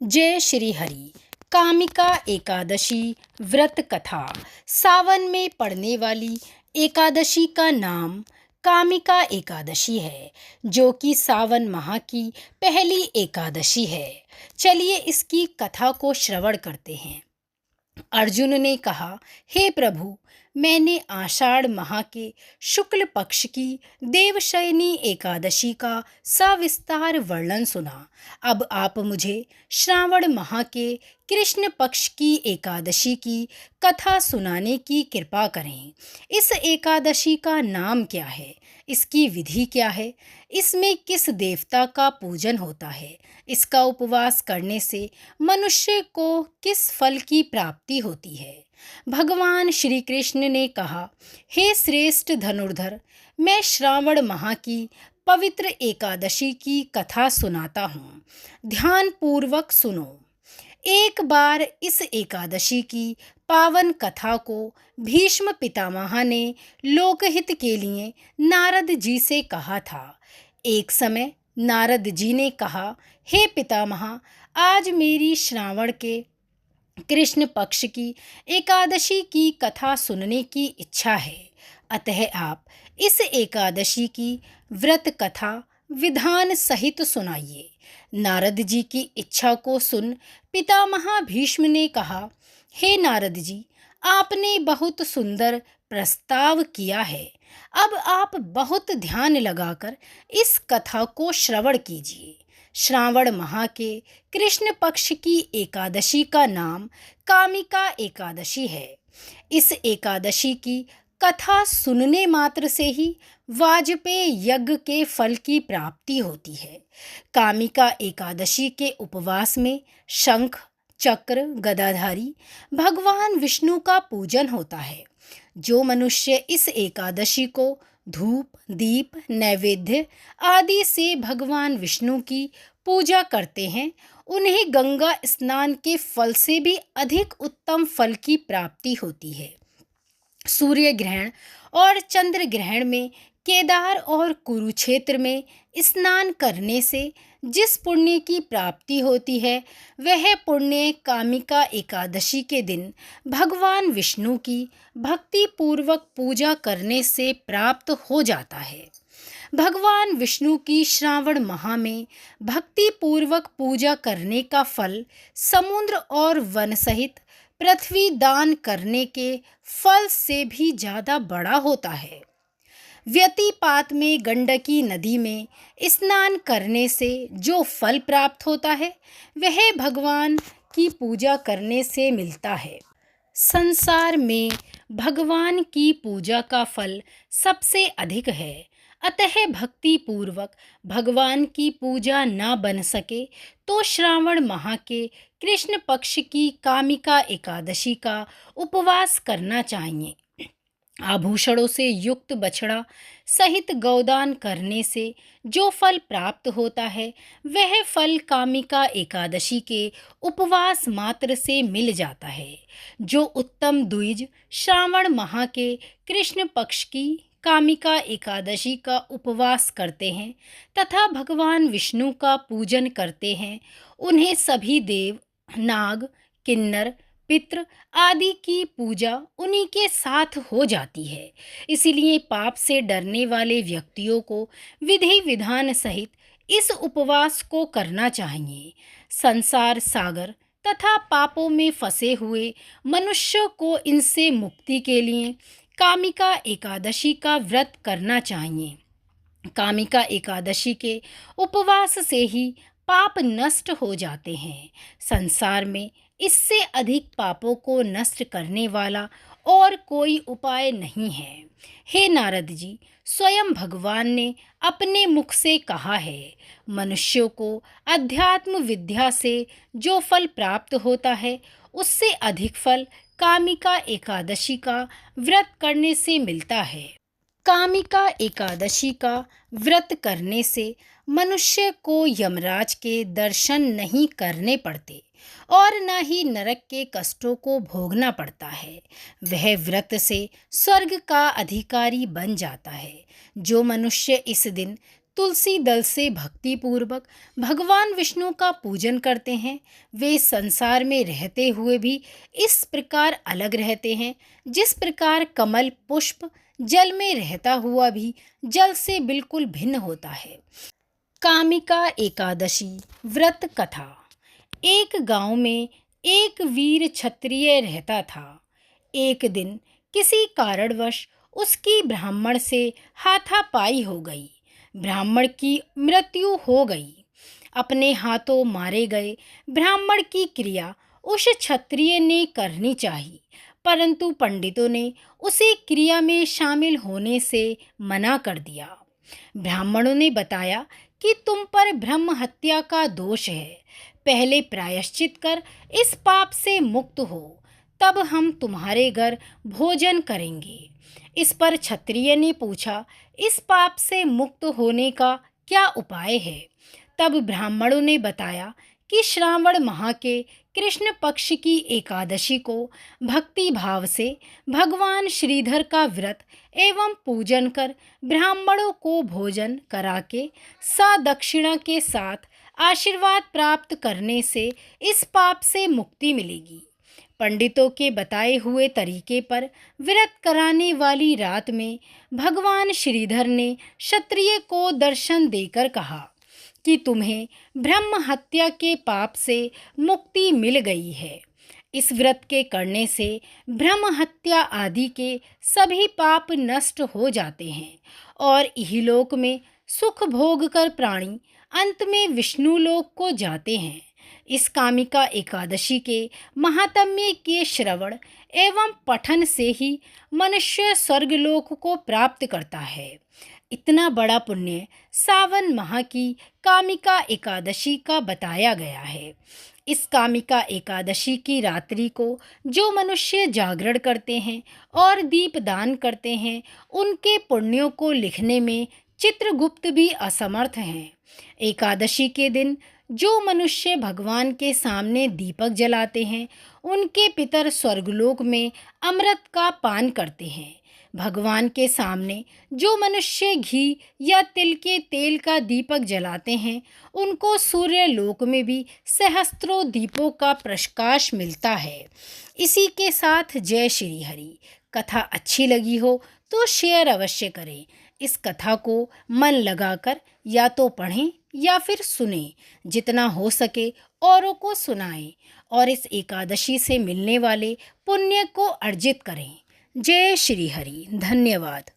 जय श्री हरि। कामिका एकादशी व्रत कथा। सावन में पड़ने वाली एकादशी का नाम कामिका एकादशी है, जो कि सावन माह की पहली एकादशी है। चलिए इसकी कथा को श्रवण करते हैं। अर्जुन ने कहा, हे प्रभु, मैंने आषाढ़ माह के शुक्ल पक्ष की देवशयनी एकादशी का सविस्तार वर्णन सुना। अब आप मुझे श्रावण माह के कृष्ण पक्ष की एकादशी की कथा सुनाने की कृपा करें। इस एकादशी का नाम क्या है? इसकी विधि क्या है? इसमें किस देवता का पूजन होता है? इसका उपवास करने से मनुष्य को किस फल की प्राप्ति होती है? भगवान श्री कृष्ण ने कहा, हे श्रेष्ठ धनुर्धर, मैं श्रावण माह की पवित्र एकादशी की कथा सुनाता हूँ। ध्यान पूर्वक सुनो। एक बार इस एकादशी की पावन कथा को भीष्म पितामह ने लोकहित के लिए नारद जी से कहा था। एक समय नारद जी ने कहा, हे पितामह, आज मेरी श्रावण के कृष्ण पक्ष की एकादशी की कथा सुनने की इच्छा है, अतः आप इस एकादशी की व्रत कथा विधान सहित सुनाइए। नारद जी की इच्छा को सुन पितामह भीष्म ने कहा, हे नारद जी, आपने बहुत सुंदर प्रस्ताव किया है। अब आप बहुत ध्यान लगाकर इस कथा को श्रवण कीजिए। श्रावण माह के कृष्ण पक्ष की एकादशी का नाम कामिका एकादशी है। इस एकादशी की कथा सुनने मात्र से ही वाजपेय यज्ञ के फल की प्राप्ति होती है। कामिका एकादशी के उपवास में शंख, चक्र, गदाधारी भगवान विष्णु का पूजन होता है। जो मनुष्य इस एकादशी को धूप, दीप, नैवेद्य आदि से भगवान विष्णु की पूजा करते हैं, उन्हें गंगा स्नान के फल से भी अधिक उत्तम फल की प्राप्ति होती है। सूर्य ग्रहण और चंद्र ग्रहण में केदार और कुरुक्षेत्र में स्नान करने से जिस पुण्य की प्राप्ति होती है, वह पुण्य कामिका एकादशी के दिन भगवान विष्णु की भक्ति पूर्वक पूजा करने से प्राप्त हो जाता है। भगवान विष्णु की श्रावण माह में भक्ति पूर्वक पूजा करने का फल समुद्र और वन सहित पृथ्वी दान करने के फल से भी ज़्यादा बड़ा होता है। व्यतिपात में गंडकी नदी में स्नान करने से जो फल प्राप्त होता है, वह भगवान की पूजा करने से मिलता है। संसार में भगवान की पूजा का फल सबसे अधिक है, अतः भक्ति पूर्वक भगवान की पूजा न बन सके तो श्रावण माह के कृष्ण पक्ष की कामिका एकादशी का उपवास करना चाहिए। आभूषणों से युक्त बछड़ा सहित गौदान करने से जो फल प्राप्त होता है, वह फल कामिका एकादशी के उपवास मात्र से मिल जाता है। जो उत्तम द्विज श्रावण माह के कृष्ण पक्ष की कामिका एकादशी का उपवास करते हैं तथा भगवान विष्णु का पूजन करते हैं, उन्हें सभी देव, नाग, किन्नर, पितृ आदि की पूजा उन्हीं के साथ हो जाती है। इसलिए पाप से डरने वाले व्यक्तियों को विधि विधान सहित इस उपवास को करना चाहिए। संसार सागर तथा पापों में फंसे हुए मनुष्यों को इनसे मुक्ति के लिए कामिका एकादशी का व्रत करना चाहिए। कामिका एकादशी के उपवास से ही पाप नष्ट हो जाते हैं। संसार में इससे अधिक पापों को नष्ट करने वाला और कोई उपाय नहीं है। हे नारद जी, स्वयं भगवान ने अपने मुख से कहा है, मनुष्यों को अध्यात्म विद्या से जो फल प्राप्त होता है, उससे अधिक फल कामिका एकादशी का व्रत करने से मिलता है। कामिका एकादशी का व्रत करने से मनुष्य को यमराज के दर्शन नहीं करने पड़ते और न ही नरक के कष्टों को भोगना पड़ता है। वह व्रत से स्वर्ग का अधिकारी बन जाता है। जो मनुष्य इस दिन तुलसी दल से भक्ति पूर्वक भगवान विष्णु का पूजन करते हैं, वे संसार में रहते हुए भी इस प्रकार अलग रहते हैं जिस प्रकार कमल पुष्प जल में रहता हुआ भी जल से बिल्कुल भिन्न होता है। कामिका एकादशी व्रत कथा। एक गांव में एक वीर क्षत्रिय रहता था। एक दिन किसी कारणवश उसकी ब्राह्मण से हाथापाई हो गई। ब्राह्मण की मृत्यु हो गई। अपने हाथों मारे गए ब्राह्मण की क्रिया उस क्षत्रिय ने करनी चाहिए, परंतु पंडितों ने उसे क्रिया में शामिल होने से मना कर दिया। ब्राह्मणों ने बताया कि तुम पर ब्रह्म हत्या का दोष है, पहले प्रायश्चित कर इस पाप से मुक्त हो, तब हम तुम्हारे घर भोजन करेंगे। इस पर क्षत्रिय ने पूछा, इस पाप से मुक्त होने का क्या उपाय है? तब ब्राह्मणों ने बताया कि श्रावण माह के कृष्ण पक्ष की एकादशी को भक्ति भाव से भगवान श्रीधर का व्रत एवं पूजन कर ब्राह्मणों को भोजन करा के दक्षिणा के साथ आशीर्वाद प्राप्त करने से इस पाप से मुक्ति मिलेगी। पंडितों के बताए हुए तरीके पर व्रत कराने वाली रात में भगवान श्रीधर ने क्षत्रिय को दर्शन देकर कहा कि तुम्हें ब्रह्म हत्या के पाप से मुक्ति मिल गई है। इस व्रत के करने से ब्रह्म हत्या आदि के सभी पाप नष्ट हो जाते हैं और इहलोक में सुख भोग कर प्राणी अंत में विष्णु लोक को जाते हैं। इस कामिका एकादशी के महात्म्य के श्रवण एवं पठन से ही मनुष्य स्वर्गलोक को प्राप्त करता है। इतना बड़ा पुण्य सावन माह की कामिका एकादशी का बताया गया है। इस कामिका एकादशी की रात्रि को जो मनुष्य जागरण करते हैं और दीपदान करते हैं, उनके पुण्यों को लिखने में चित्रगुप्त भी असमर्थ हैं। एकादशी के दिन जो मनुष्य भगवान के सामने दीपक जलाते हैं, उनके पितर स्वर्गलोक में अमृत का पान करते हैं। भगवान के सामने जो मनुष्य घी या तिल के तेल का दीपक जलाते हैं, उनको सूर्य लोक में भी सहस्त्रों दीपों का प्रकाश मिलता है। इसी के साथ जय श्री हरि। कथा अच्छी लगी हो तो शेयर अवश्य करें। इस कथा को मन लगाकर या तो पढ़ें या फिर सुनें, जितना हो सके औरों को सुनाएं और इस एकादशी से मिलने वाले पुण्य को अर्जित करें। जय श्री हरि। धन्यवाद।